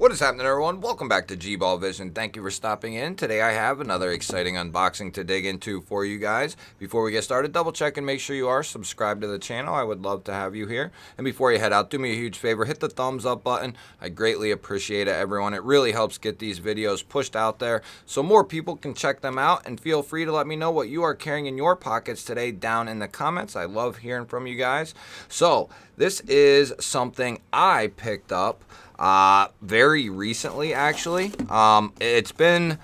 What is happening, everyone? Welcome back to G-Ball Vision. Thank you for stopping in. Today I have another exciting unboxing to dig into for you guys. Before we get started, double check and make sure you are subscribed to the channel. I would love to have you here. And before you head out, do me a huge favor, hit the thumbs up button. I greatly appreciate it, everyone. It really helps get these videos pushed out there so more people can check them out. And feel free to let me know what you are carrying in your pockets today down in the comments. I love hearing from you guys. So this is something I picked up very recently, actually. It's been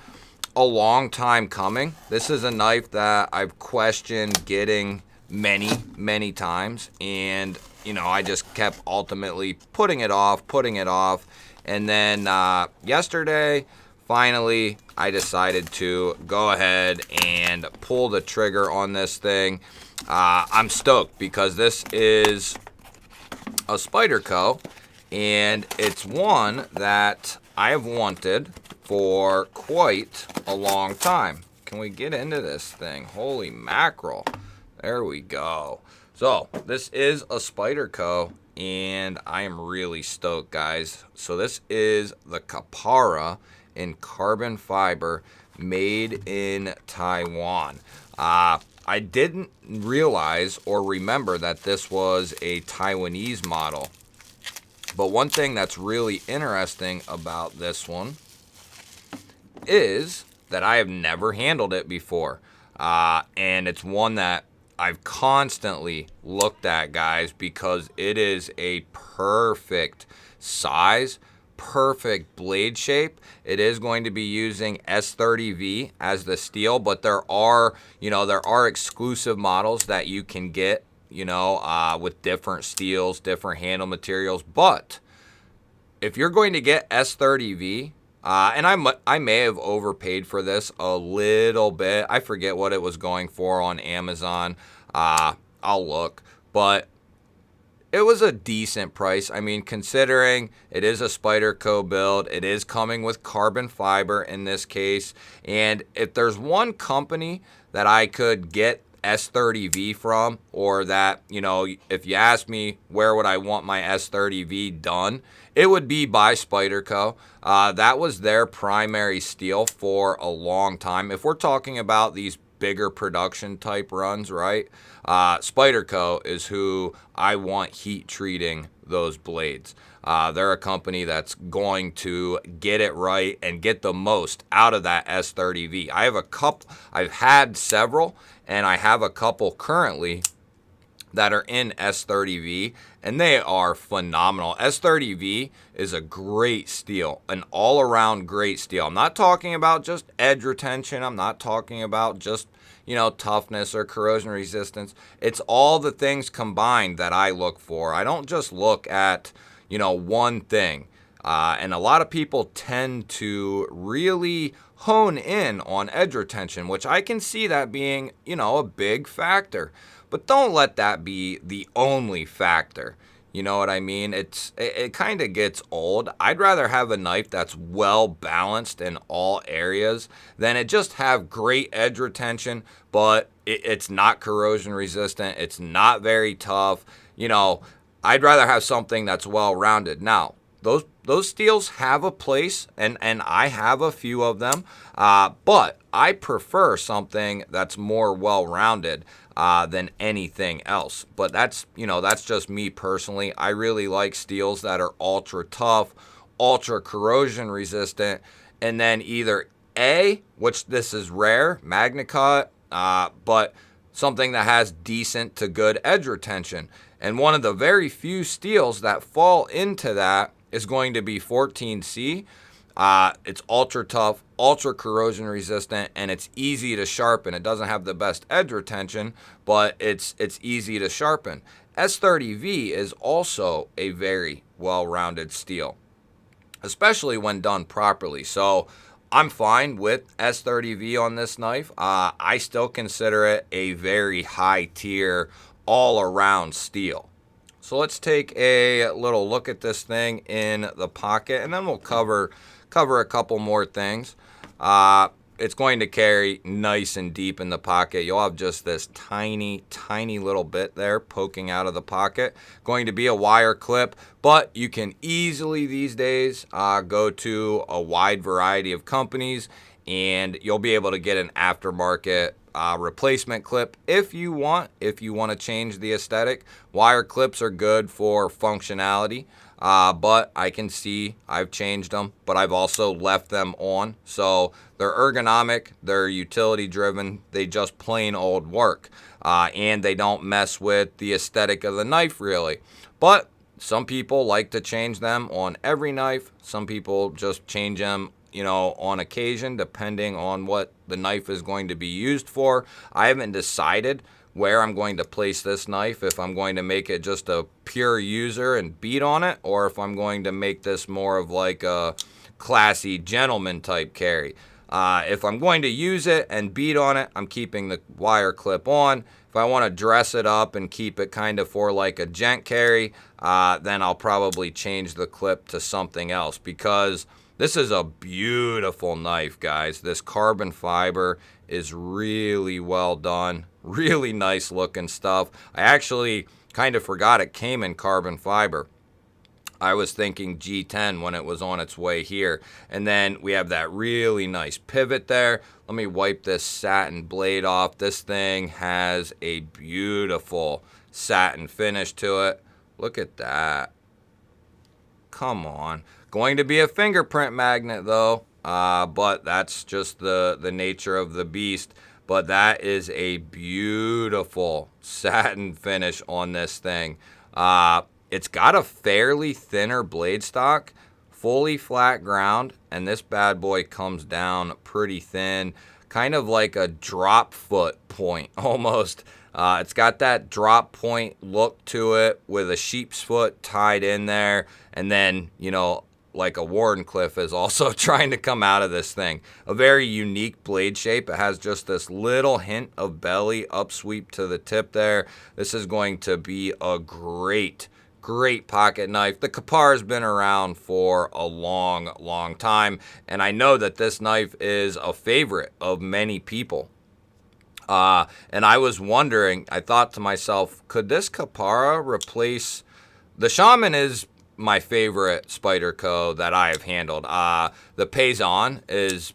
a long time coming. This is a knife that I've questioned getting many times, and I just kept ultimately putting it off, and then yesterday finally I decided to go ahead and pull the trigger on this thing. I'm stoked because this is a Spyderco, and it's one that I have wanted for quite a long time. Can we get into this thing? Holy mackerel. There we go. So this is a Spyderco, and I am really stoked, guys. So this is the Kapara in carbon fiber, made in Taiwan. I didn't realize or remember that this was a Taiwanese model. But one thing that's really interesting about this one is that I have never handled it before. And it's one that I've constantly looked at, guys, because it is a perfect size, perfect blade shape. It is going to be using S30V as the steel, but there are exclusive models that you can get, with different steels, different handle materials. But if you're going to get S30V, and I may have overpaid for this a little bit. I forget what it was going for on Amazon. I'll look, but it was a decent price. I mean, considering it is a Spyderco build, it is coming with carbon fiber in this case. And if there's one company that I could get S30V from, or that, if you ask me where would I want my S30V done, it would be by Spyderco. That was their primary steel for a long time. If we're talking about these bigger production type runs, right? Spyderco is who I want heat treating those blades. They're a company that's going to get it right and get the most out of that S30V. I've had several, and I have a couple currently that are in S30V, and they are phenomenal. S30V is a great steel, an all-around great steel. I'm not talking about just edge retention. I'm not talking about just, toughness or corrosion resistance. It's all the things combined that I look for. I don't just look at, one thing. And a lot of people tend to really hone in on edge retention, which I can see that being, a big factor. But don't let that be the only factor. You know what I mean? It kind of gets old. I'd rather have a knife that's well balanced in all areas than it just have great edge retention, but it's not corrosion resistant. It's not very tough. I'd rather have something that's well rounded. Now, those steels have a place, and I have a few of them, but I prefer something that's more well-rounded than anything else. But that's just me personally. I really like steels that are ultra tough, ultra corrosion resistant, and then either A, which this is rare, MagnaCut, but something that has decent to good edge retention. And one of the very few steels that fall into that is going to be 14C. It's ultra tough, ultra corrosion resistant, and it's easy to sharpen. It doesn't have the best edge retention, but it's easy to sharpen. S30V is also a very well-rounded steel, especially when done properly. So I'm fine with S30V on this knife. I still consider it a very high tier, all-around steel. So let's take a little look at this thing in the pocket, and then we'll cover a couple more things. it's going to carry nice and deep in the pocket. You'll have just this tiny, tiny little bit there poking out of the pocket. Going to be a wire clip, but you can easily these days go to a wide variety of companies and you'll be able to get an aftermarket replacement clip if you want to change the aesthetic. Wire clips are good for functionality. But I can see I've changed them, but I've also left them on. So they're ergonomic, they're utility driven, they just plain old work. And they don't mess with the aesthetic of the knife really. But some people like to change them on every knife. Some people just change them, you know, on occasion, depending on what the knife is going to be used for. I haven't decided where I'm going to place this knife, if I'm going to make it just a pure user and beat on it, or if I'm going to make this more of like a classy gentleman type carry. If I'm going to use it and beat on it, I'm keeping the wire clip on. If I want to dress it up and keep it kind of for like a gent carry, then I'll probably change the clip to something else, because this is a beautiful knife, guys. This carbon fiber is really well done. Really nice looking stuff. I actually kind of forgot it came in carbon fiber. I was thinking G10 when it was on its way here. And then we have that really nice pivot there. Let me wipe this satin blade off. This thing has a beautiful satin finish to it. Look at that. Come on. Going to be a fingerprint magnet though, but that's just the nature of the beast. But that is a beautiful satin finish on this thing. It's got a fairly thinner blade stock, fully flat ground, and this bad boy comes down pretty thin, kind of like a drop foot point almost. It's got that drop point look to it with a sheep's foot tied in there, and then, you know, like a Wharncliffe is also trying to come out of this thing. A very unique blade shape. It has just this little hint of belly upsweep to the tip there. This is going to be a great pocket knife. The Kapara has been around for a long time, and I know that this knife is a favorite of many people. And I was wondering, I thought to myself, could this Kapara replace... The Shaman is my favorite Spyderco that I have handled. The Paysan is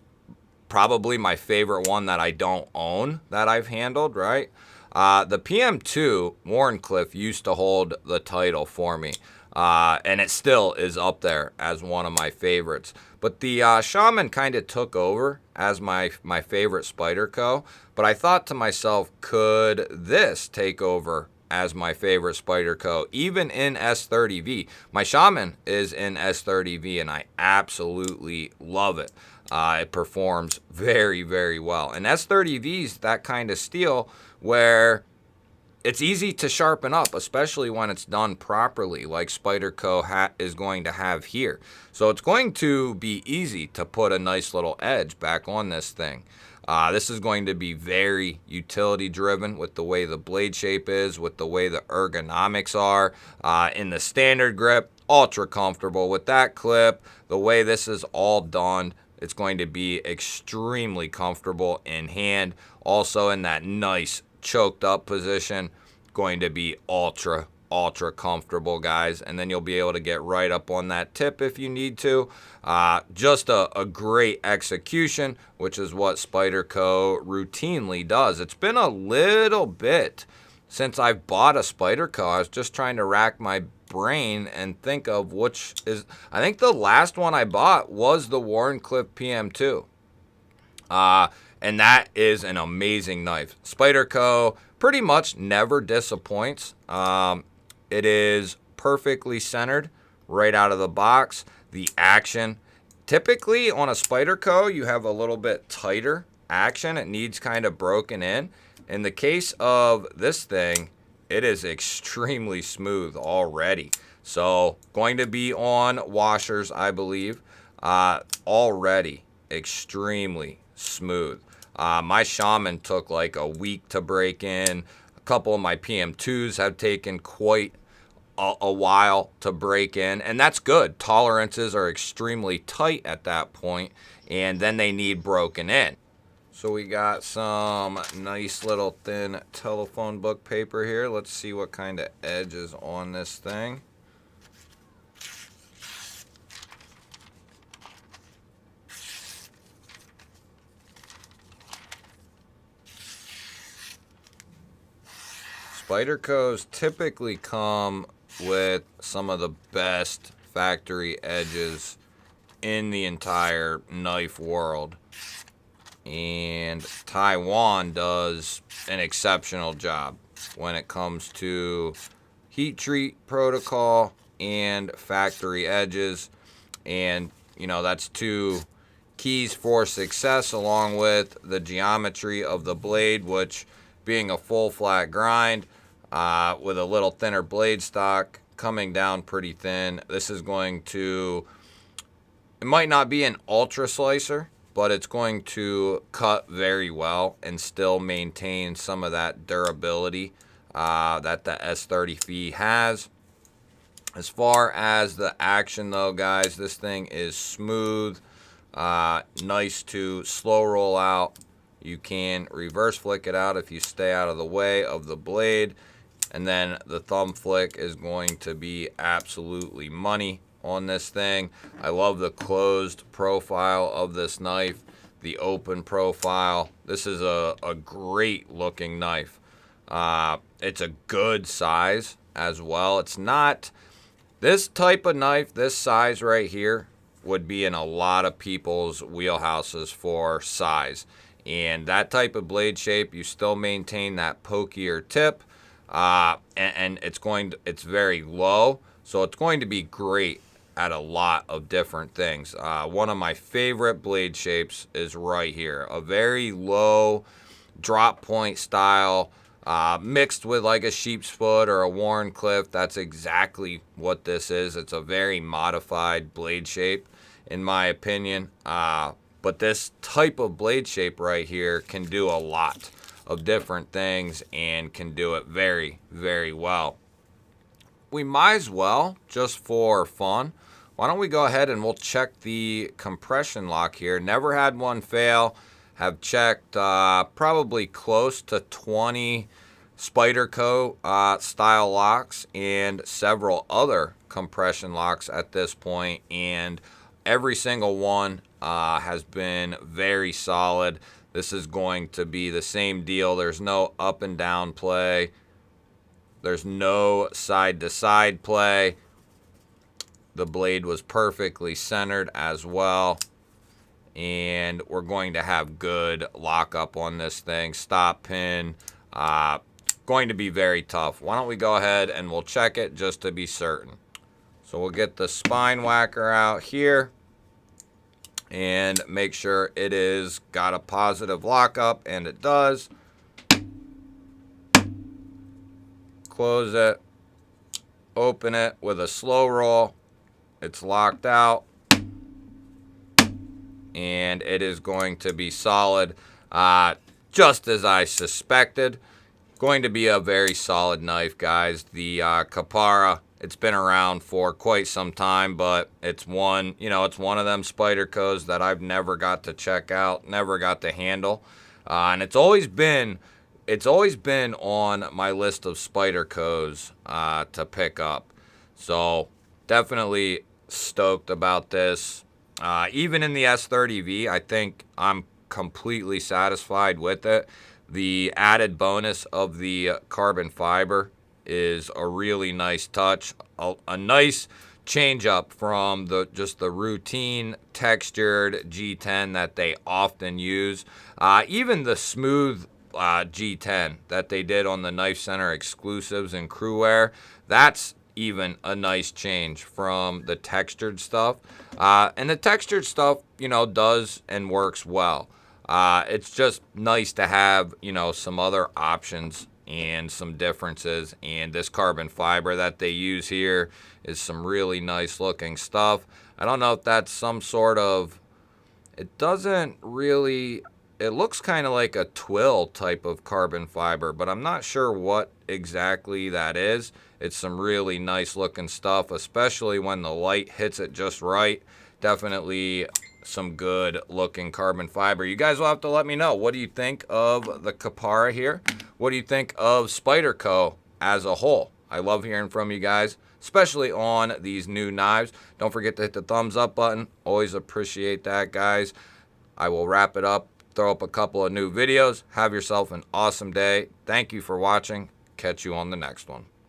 probably my favorite one that I don't own that I've handled, right? The PM2 Wharncliffe used to hold the title for me, and it still is up there as one of my favorites. But the Shaman kind of took over as my favorite Spyderco, but I thought to myself, could this take over as my favorite Spyderco, even in S30V? My Shaman is in S30V, and I absolutely love it. It performs very well. And S30V's that kind of steel where it's easy to sharpen up, especially when it's done properly, like Spyderco is going to have here. So it's going to be easy to put a nice little edge back on this thing. This is going to be very utility driven with the way the blade shape is, with the way the ergonomics are. In the standard grip, ultra comfortable with that clip. The way this is all done, it's going to be extremely comfortable in hand. Also in that nice choked up position, going to be ultra comfortable, guys. And then you'll be able to get right up on that tip if you need to. Just a great execution, which is what Spyderco routinely does. It's been a little bit since I've bought a Spyderco. I was just trying to rack my brain and think of which is... I think the last one I bought was the Wharncliffe PM2. And that is an amazing knife. Spyderco pretty much never disappoints. It is perfectly centered right out of the box. The action, typically on a Spyderco, you have a little bit tighter action. It needs kind of broken in. In the case of this thing, it is extremely smooth already. So going to be on washers, I believe. Already extremely smooth. My Shaman took like a week to break in. A couple of my PM2s have taken quite a while to break in, and that's good. Tolerances are extremely tight at that point, and then they need broken in. So we got some nice little thin telephone book paper here. Let's see what kind of edge is on this thing. Spydercos typically come with some of the best factory edges in the entire knife world. And Taiwan does an exceptional job when it comes to heat treat protocol and factory edges. And, you know, that's two keys for success, along with the geometry of the blade, which being a full flat grind with a little thinner blade stock coming down pretty thin. This is going to, it might not be an ultra slicer, but it's going to cut very well and still maintain some of that durability that the S30V has. As far as the action though, guys, this thing is smooth, nice to slow roll out. You can reverse flick it out if you stay out of the way of the blade. And then the thumb flick is going to be absolutely money on this thing. I love the closed profile of this knife, the open profile. This is a great looking knife. It's a good size as well. It's not, this type of knife, this size right here, would be in a lot of people's wheelhouses for size. And that type of blade shape, you still maintain that pokier tip. And it's very low, so it's going to be great at a lot of different things. One of my favorite blade shapes is right here, a very low drop point style, mixed with like a sheep's foot or a Wharncliffe. That's exactly what this is. It's a very modified blade shape, in my opinion. But this type of blade shape right here can do a lot of different things and can do it very, very well. We might as well, just for fun, why don't we go ahead and we'll check the compression lock here. Never had one fail. Have checked probably close to 20 Spyderco style locks and several other compression locks at this point, and every single one has been very solid. This is going to be the same deal. There's no up and down play. There's no side to side play. The blade was perfectly centered as well. And we're going to have good lockup on this thing. Stop pin. Going to be very tough. Why don't we go ahead and we'll check it just to be certain. So we'll get the spine whacker out here and make sure it is got a positive lockup, and it does. Close it, open it with a slow roll. It's locked out, and it is going to be solid, just as I suspected. Going to be a very solid knife, guys. The Kapara, it's been around for quite some time, but it's one, it's one of them Spydercos that I've never got to check out, never got to handle, and it's always been on my list of Spydercos to pick up. So definitely stoked about this. Even in the S30V, I think I'm completely satisfied with it. The added bonus of the carbon fiber is a really nice touch, a nice change up from just the routine textured G10 that they often use. Even the smooth G10 that they did on the Knife Center exclusives and Crewwear, that's even a nice change from the textured stuff. And the textured stuff, does and works well. It's just nice to have, some other options and some differences. And this carbon fiber that they use here is some really nice looking stuff. I don't know if that's some sort of, it doesn't really, it looks kind of like a twill type of carbon fiber, but I'm not sure what exactly that is. It's some really nice looking stuff, especially when the light hits it just right. Definitely some good looking carbon fiber. You guys will have to let me know. What do you think of the Kapara here? What do you think of Spyderco as a whole? I love hearing from you guys, especially on these new knives. Don't forget to hit the thumbs up button. Always appreciate that, guys. I will wrap it up, throw up a couple of new videos. Have yourself an awesome day. Thank you for watching. Catch you on the next one.